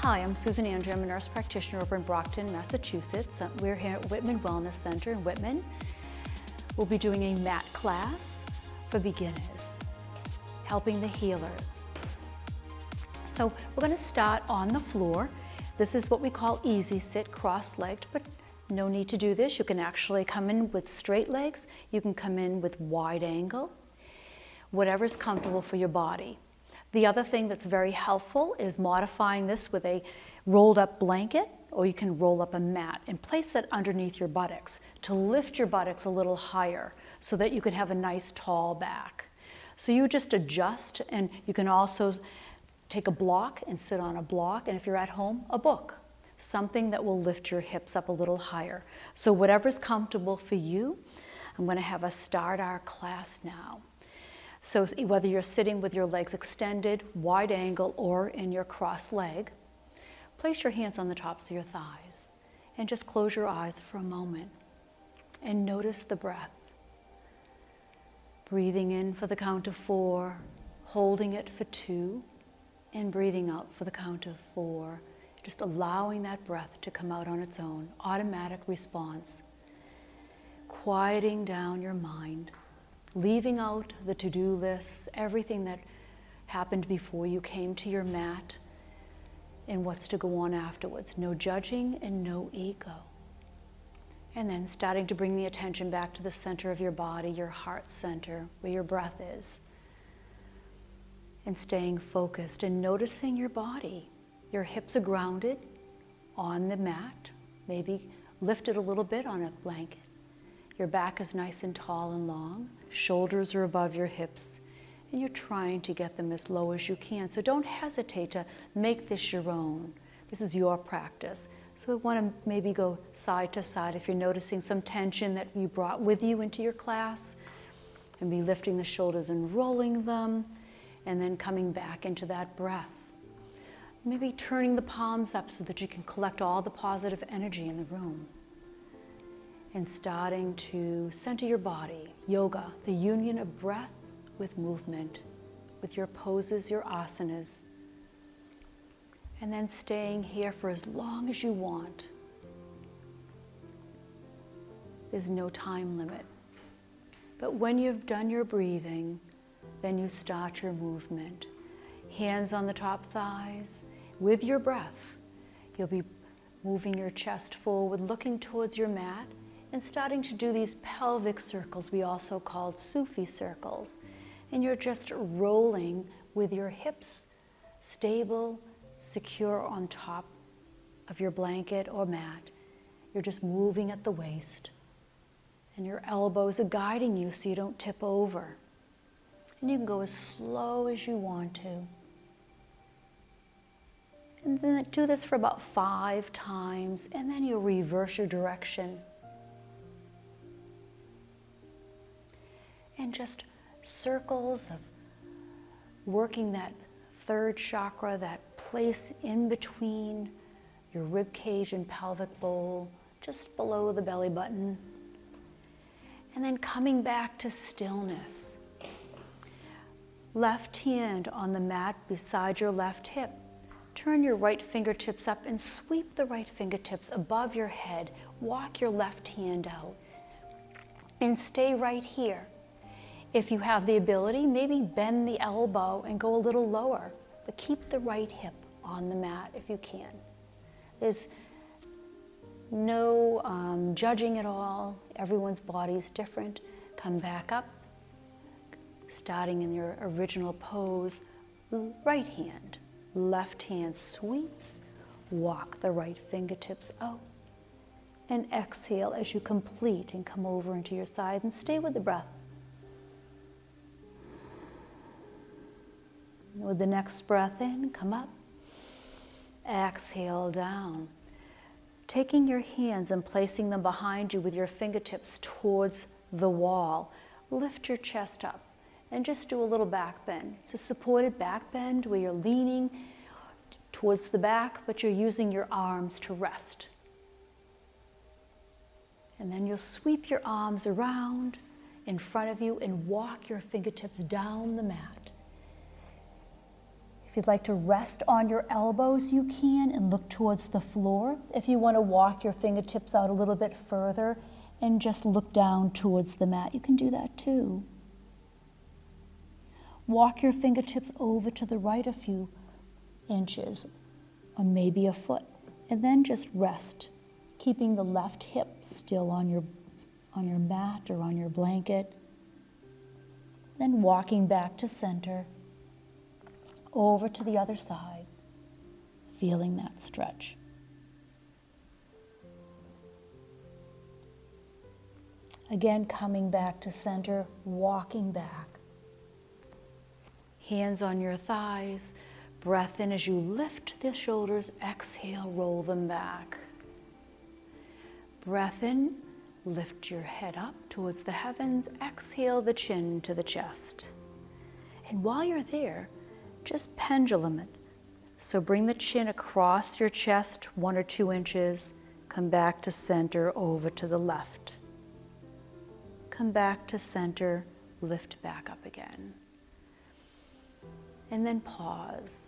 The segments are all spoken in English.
Hi, I'm Susan Andrea. I'm a nurse practitioner over in Brockton, Massachusetts. We're here at Whitman Wellness Center in Whitman. We'll be doing a mat class for beginners, helping the healers. So we're going to start on the floor. This is what we call easy sit, cross-legged, but no need to do this. You can actually come in with straight legs. You can come in with wide angle, whatever's comfortable for your body. The other thing that's very helpful is modifying this with a rolled up blanket, or you can roll up a mat and place that underneath your buttocks to lift your buttocks a little higher so that you can have a nice tall back. So you just adjust, and you can also take a block and sit on a block, and if you're at home, a book, something that will lift your hips up a little higher. So whatever's comfortable for you. I'm going to have us start our class now. So whether you're sitting with your legs extended, wide angle, or in your cross leg, place your hands on the tops of your thighs and just close your eyes for a moment and notice the breath. Breathing in for the count of 4, holding it for 2, and breathing out for the count of 4. Just allowing that breath to come out on its own, automatic response. Quieting down your mind. Leaving out the to-do lists, everything that happened before you came to your mat, and what's to go on afterwards. No judging and no ego. And then starting to bring the attention back to the center of your body, your heart center, where your breath is. And staying focused and noticing your body. Your hips are grounded on the mat, maybe lifted a little bit on a blanket. Your back is nice and tall and long. Shoulders are above your hips, and you're trying to get them as low as you can. So don't hesitate to make this your own. This is your practice. So we want to maybe go side to side if you're noticing some tension that you brought with you into your class, and be lifting the shoulders and rolling them, and then coming back into that breath. Maybe turning the palms up so that you can collect all the positive energy in the room. And starting to center your body. Yoga, the union of breath with movement, with your poses, your asanas. And then staying here for as long as you want. There's no time limit. But when you've done your breathing, then you start your movement. Hands on the top thighs. With your breath, you'll be moving your chest forward, looking towards your mat, and starting to do these pelvic circles we also called Sufi circles. And you're just rolling with your hips stable, secure on top of your blanket or mat. You're just moving at the waist. And your elbows are guiding you so you don't tip over. And you can go as slow as you want to. And then do this for about 5 times, and then you'll reverse your direction. And just circles of working that third chakra, that place in between your rib cage and pelvic bowl, just below the belly button. And then coming back to stillness. Left hand on the mat beside your left hip. Turn your right fingertips up and sweep the right fingertips above your head. Walk your left hand out. And stay right here. If you have the ability, maybe bend the elbow and go a little lower, but keep the right hip on the mat if you can. There's no judging at all. Everyone's body's different. Come back up, starting in your original pose. Right hand, left hand sweeps. Walk the right fingertips out. And exhale as you complete and come over into your side, and stay with the breath. With the next breath in, come up. Exhale down. Taking your hands and placing them behind you with your fingertips towards the wall. Lift your chest up and just do a little back bend. It's a supported back bend where you're leaning towards the back, but you're using your arms to rest. And then you'll sweep your arms around in front of you and walk your fingertips down the mat. If you'd like to rest on your elbows, you can, and look towards the floor. If you want to walk your fingertips out a little bit further and just look down towards the mat, you can do that too. Walk your fingertips over to the right a few inches, or maybe a foot, and then just rest, keeping the left hip still on your mat or on your blanket. Then walking back to center, over to the other side, feeling that stretch. Again, coming back to center, walking back. Hands on your thighs, breath in as you lift the shoulders, exhale, roll them back. Breath in, lift your head up towards the heavens, exhale the chin to the chest. And while you're there, just pendulum it. So bring the chin across your chest 1 or 2 inches, come back to center, over to the left. Come back to center, lift back up again. And then pause.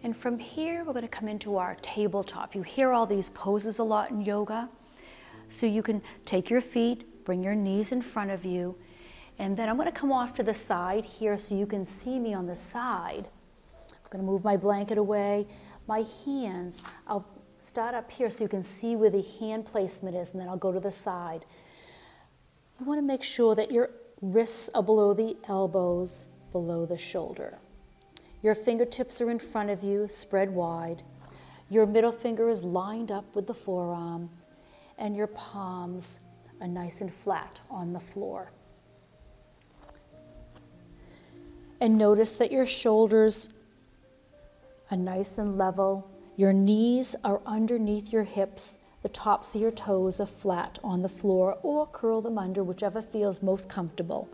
And from here, we're going to come into our tabletop. You hear all these poses a lot in yoga. So you can take your feet, bring your knees in front of you, and then I'm going to come off to the side here so you can see me on the side. I'm going to move my blanket away. My hands, I'll start up here so you can see where the hand placement is, and then I'll go to the side. You want to make sure that your wrists are below the elbows, below the shoulder. Your fingertips are in front of you, spread wide. Your middle finger is lined up with the forearm, and your palms are nice and flat on the floor. And notice that your shoulders are nice and level. Your knees are underneath your hips. The tops of your toes are flat on the floor, or curl them under, whichever feels most comfortable.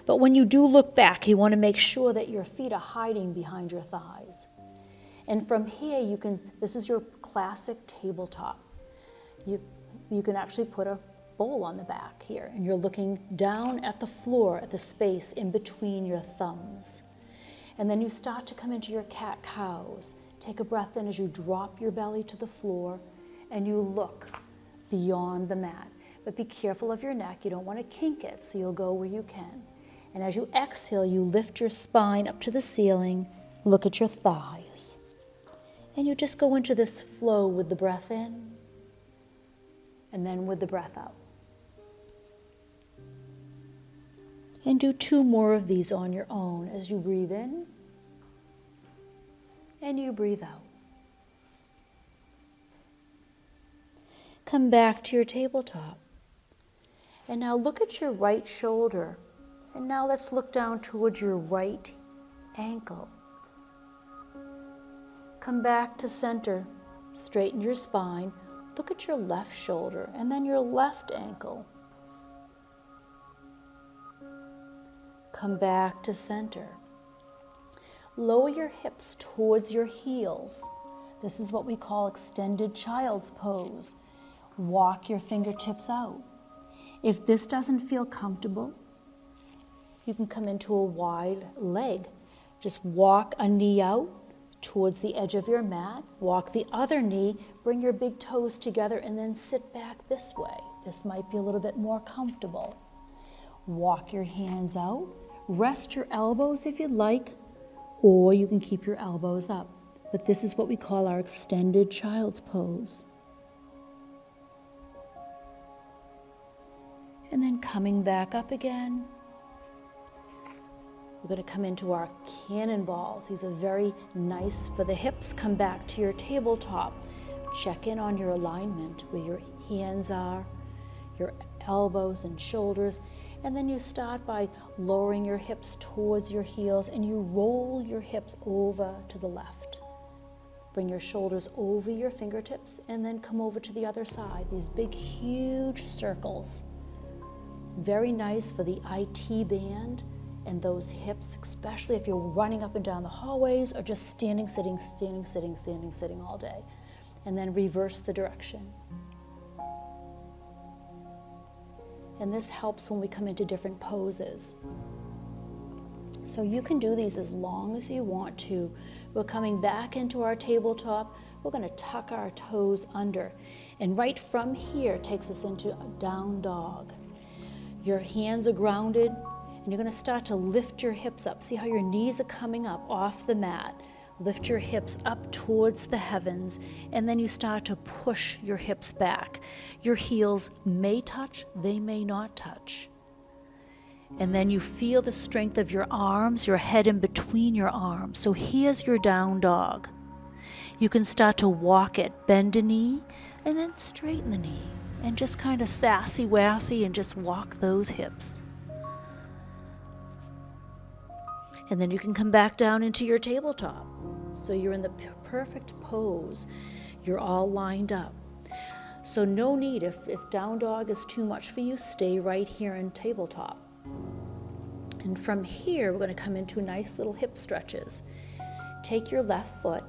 But when you do look back, you want to make sure that your feet are hiding behind your thighs. And from here, this is your classic tabletop. You can actually put a bowl on the back here, and you're looking down at the floor, at the space in between your thumbs. And then you start to come into your cat-cows. Take a breath in as you drop your belly to the floor, and you look beyond the mat. But be careful of your neck. You don't want to kink it, so you'll go where you can. And as you exhale, you lift your spine up to the ceiling, look at your thighs. And you just go into this flow with the breath in, and then with the breath out. And do 2 more of these on your own as you breathe in and you breathe out. Come back to your tabletop. And now look at your right shoulder. And now let's look down towards your right ankle. Come back to center. Straighten your spine. Look at your left shoulder and then your left ankle. Come back to center. Lower your hips towards your heels. This is what we call extended child's pose. Walk your fingertips out. If this doesn't feel comfortable, you can come into a wide leg. Just walk a knee out towards the edge of your mat. Walk the other knee, bring your big toes together, and then sit back this way. This might be a little bit more comfortable. Walk your hands out. Rest your elbows if you'd like, or you can keep your elbows up. But this is what we call our extended child's pose. And then coming back up again, we're going to come into our cannonballs. These are very nice for the hips. Come back to your tabletop. Check in on your alignment, where your hands are, your elbows and shoulders. And then you start by lowering your hips towards your heels, and you roll your hips over to the left. Bring your shoulders over your fingertips, and then come over to the other side. These big, huge circles. Very nice for the IT band and those hips, especially if you're running up and down the hallways or just standing, sitting all day. And then reverse the direction. And this helps when we come into different poses. So you can do these as long as you want to. We're coming back into our tabletop. We're going to tuck our toes under. And right from here takes us into a down dog. Your hands are grounded, and you're going to start to lift your hips up. See how your knees are coming up off the mat. Lift your hips up towards the heavens, and then you start to push your hips back. Your heels may touch, they may not touch. And then you feel the strength of your arms, your head in between your arms. So here's your down dog. You can start to walk it, bend a knee, and then straighten the knee. And just kind of sassy-wassy and just walk those hips. And then you can come back down into your tabletop. So you're in the perfect pose. You're all lined up. So no need, if down dog is too much for you, stay right here in tabletop. And from here, we're going to come into nice little hip stretches. Take your left foot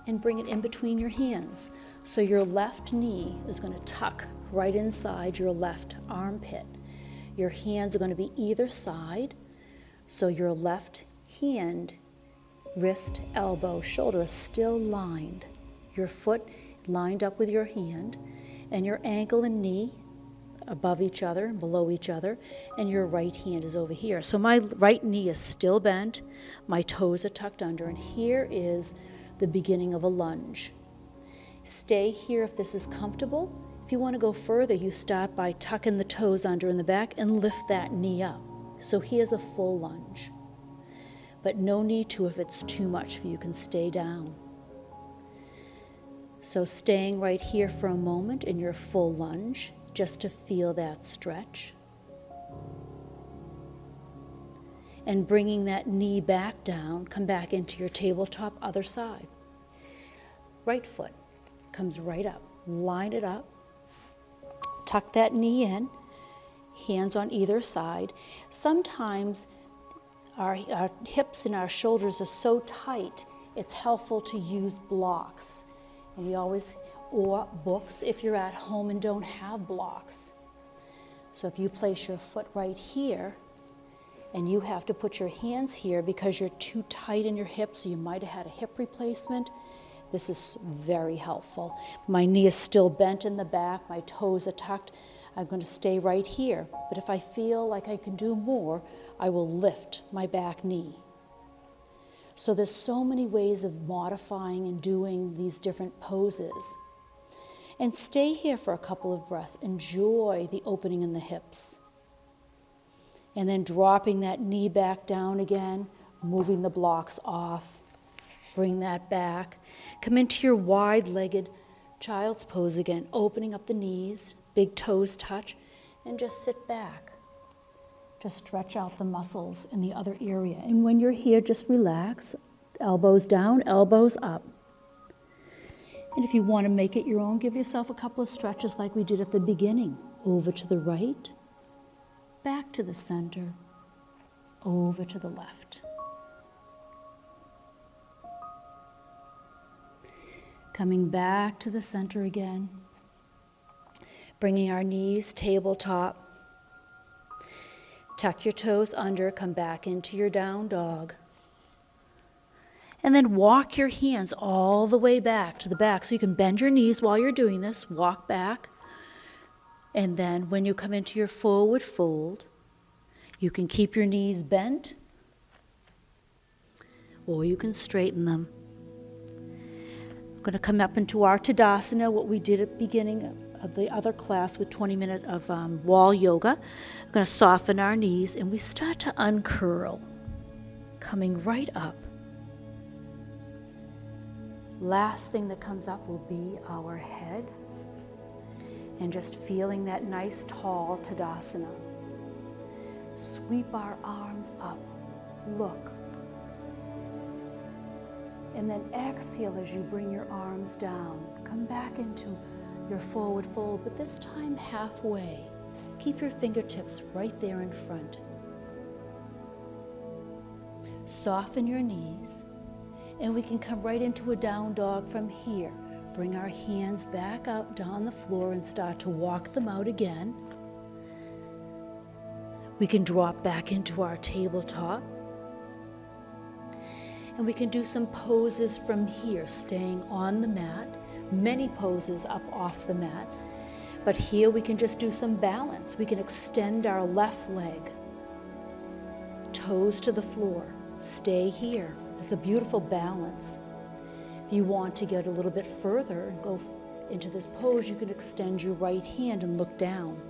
and bring it in between your hands. So your left knee is going to tuck right inside your left armpit. Your hands are going to be either side. So your left hand, wrist, elbow, shoulder is still lined. Your foot lined up with your hand, and your ankle and knee above each other and below each other, and your right hand is over here. So my right knee is still bent, my toes are tucked under, and here is the beginning of a lunge. Stay here if this is comfortable. If you want to go further, you start by tucking the toes under in the back and lift that knee up. So here's a full lunge. But no need to if it's too much for you, you can stay down. So staying right here for a moment in your full lunge, just to feel that stretch. And bringing that knee back down, come back into your tabletop, other side. Right foot comes right up, line it up, tuck that knee in, hands on either side. Sometimes our hips and our shoulders are so tight, it's helpful to use blocks. And we always, or books if you're at home and don't have blocks. So if you place your foot right here, and you have to put your hands here because you're too tight in your hips, so you might have had a hip replacement, this is very helpful. My knee is still bent in the back, my toes are tucked. I'm going to stay right here. But if I feel like I can do more, I will lift my back knee. So there's so many ways of modifying and doing these different poses. And stay here for a couple of breaths. Enjoy the opening in the hips. And then dropping that knee back down again, moving the blocks off. Bring that back. Come into your wide-legged child's pose again, opening up the knees, big toes touch, and just sit back. Just stretch out the muscles in the other area. And when you're here, just relax. Elbows down, elbows up. And if you want to make it your own, give yourself a couple of stretches like we did at the beginning. Over to the right, back to the center, over to the left. Coming back to the center again. Bringing our knees tabletop. Tuck your toes under, come back into your down dog. And then walk your hands all the way back to the back. So you can bend your knees while you're doing this, walk back. And then when you come into your forward fold, you can keep your knees bent, or you can straighten them. We're going to come up into our Tadasana, what we did at the beginning of the other class with 20 minutes of wall yoga. We're going to soften our knees, and we start to uncurl, coming right up. Last thing that comes up will be our head, and just feeling that nice tall Tadasana. Sweep our arms up, look. And then exhale as you bring your arms down. Come back into your forward fold, but this time halfway. Keep your fingertips right there in front. Soften your knees, and we can come right into a down dog from here. Bring our hands back up down the floor and start to walk them out again. We can drop back into our tabletop. And we can do some poses from here, staying on the mat, many poses up off the mat. But here we can just do some balance. We can extend our left leg, toes to the floor, stay here. It's a beautiful balance. If you want to get a little bit further and go into this pose, you can extend your right hand and look down.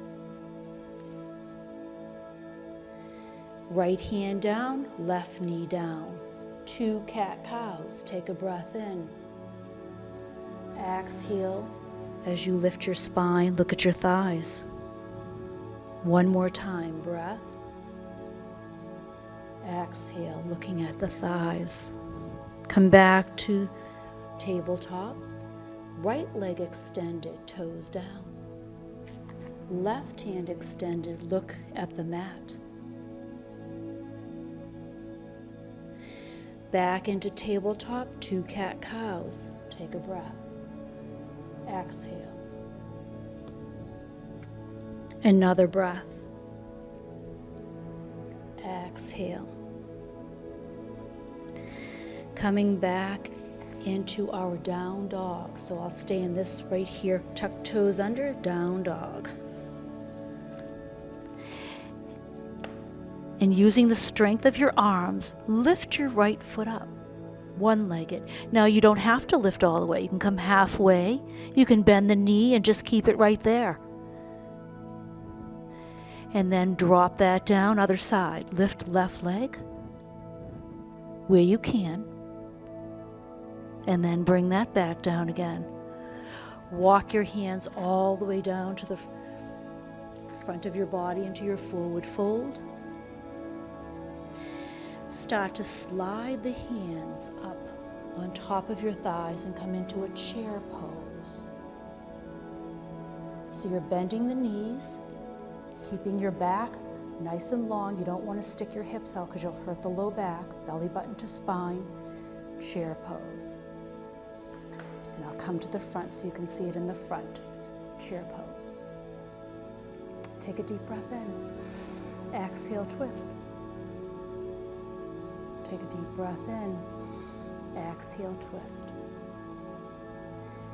Right hand down, left knee down. 2 cat-cows. Take a breath in. Exhale. As you lift your spine, look at your thighs. One more time, breath. Exhale, looking at the thighs. Come back to tabletop. Right leg extended, toes down. Left hand extended, look at the mat. Back into tabletop, 2 cat-cows. Take a breath. Exhale. Another breath. Exhale. Coming back into our down dog. So I'll stay in this right here, tuck toes under, down dog. And using the strength of your arms, lift your right foot up, one-legged. Now you don't have to lift all the way. You can come halfway. You can bend the knee and just keep it right there. And then drop that down, other side. Lift left leg where you can. And then bring that back down again. Walk your hands all the way down to the front of your body into your forward fold. Start to slide the hands up on top of your thighs and come into a chair pose. So you're bending the knees, keeping your back nice and long. You don't want to stick your hips out because you'll hurt the low back. Belly button to spine, chair pose. And I'll come to the front so you can see it in the front, chair pose. Take a deep breath in. Exhale, twist. Take a deep breath in. Exhale, twist.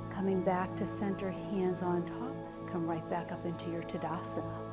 Coming back to center, hands on top. Come right back up into your Tadasana.